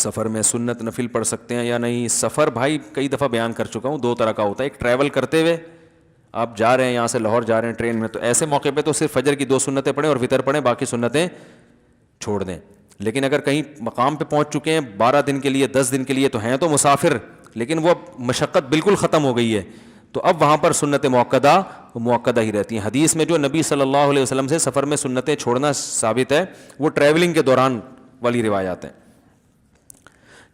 سفر میں سنت نفل پڑھ سکتے ہیں یا نہیں؟ سفر بھائی کئی دفعہ بیان کر چکا ہوں، دو طرح کا ہوتا ہے. ایک ٹریول کرتے ہوئے آپ جا رہے ہیں یہاں سے لاہور جا رہے ہیں ٹرین میں، تو ایسے موقع پہ تو صرف فجر کی 2 سنتیں پڑھیں اور وطر پڑھیں، باقی سنتیں چھوڑ دیں. لیکن اگر کہیں مقام پہ پہنچ چکے ہیں 12 دن کے لیے 10 دن کے لیے، تو ہیں تو مسافر لیکن وہ مشقت بالکل ختم ہو گئی ہے، تو اب وہاں پر سنت موقدہ ہی رہتی ہیں. حدیث میں جو نبی صلی اللہ علیہ وسلم سے سفر میں سنتیں چھوڑنا ثابت ہے وہ ٹریولنگ کے دوران والی روایات ہیں.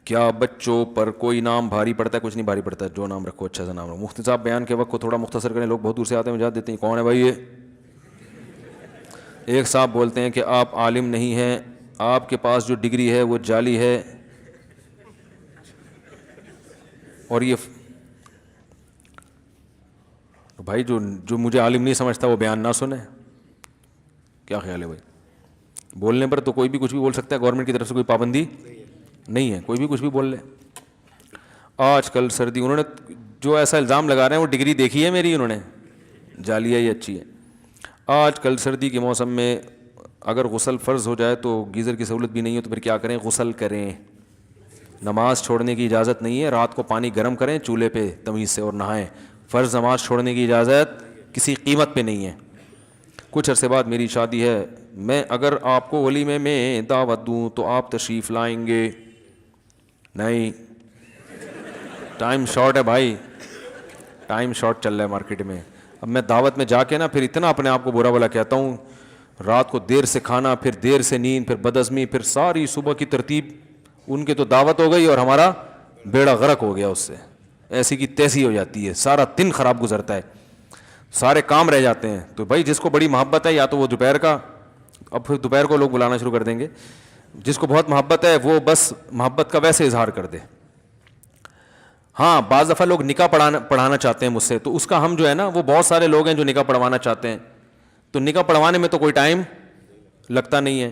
کیا بچوں پر کوئی نام بھاری پڑتا ہے؟ کچھ نہیں بھاری پڑتا، جو نام رکھو اچھا سا نام رکھو. مفتی صاحب بیان کے وقت کو تھوڑا مختصر کریں، لوگ بہت دور سے آتے ہیں، وجہ دیتے ہیں کون ہے بھائی یہ. ایک صاحب بولتے ہیں کہ آپ عالم نہیں ہیں، آپ کے پاس جو ڈگری ہے وہ جعلی ہے، اور یہ بھائی جو مجھے عالم نہیں سمجھتا وہ بیان نہ سنے. کیا خیال ہے بھائی؟ بولنے پر تو کوئی بھی کچھ بھی بول سکتا ہے، گورنمنٹ کی طرف سے کوئی پابندی نہیں ہے، کوئی بھی کچھ بھی بول لے. آج کل سردی، انہوں نے جو ایسا الزام لگا رہے ہیں وہ ڈگری دیکھی ہے میری، انہوں نے جعلی ہے، یہ اچھی ہے. آج کل سردی کے موسم میں اگر غسل فرض ہو جائے تو گیزر کی سہولت بھی نہیں ہو تو پھر کیا کریں؟ غسل کریں. نماز چھوڑنے کی اجازت نہیں ہے، رات کو پانی گرم کریں چولہے پہ تمیز سے اور نہائیں. فرض نماز چھوڑنے کی اجازت کسی قیمت پہ نہیں ہے. کچھ عرصے بعد میری شادی ہے، میں اگر آپ کو ولیمے میں دعوت دوں تو آپ تشریف لائیں گے؟ نہیں، ٹائم شارٹ ہے بھائی، ٹائم شارٹ چل رہا ہے مارکیٹ میں. اب میں دعوت میں جا کے نا پھر اتنا اپنے آپ کو برا بھلا کہتا ہوں، رات کو دیر سے کھانا، پھر دیر سے نیند، پھر بدعزمی، پھر ساری صبح کی ترتیب. ان کے تو دعوت ہو گئی اور ہمارا بیڑا غرق ہو گیا اس سے، ایسی کی تیسی ہو جاتی ہے، سارا دن خراب گزرتا ہے، سارے کام رہ جاتے ہیں. تو بھائی جس کو بڑی محبت ہے یا تو وہ دوپہر کا، اب پھر دوپہر کو لوگ بلانا شروع کر دیں گے، جس کو بہت محبت ہے وہ بس محبت کا ویسے اظہار کر دے. ہاں بعض دفعہ لوگ نکاح پڑھانا چاہتے ہیں مجھ سے، تو اس کا ہم جو ہے نا، وہ بہت سارے لوگ ہیں جو نکاح پڑھوانا چاہتے ہیں، تو نکاح پڑھوانے میں تو کوئی ٹائم لگتا نہیں ہے.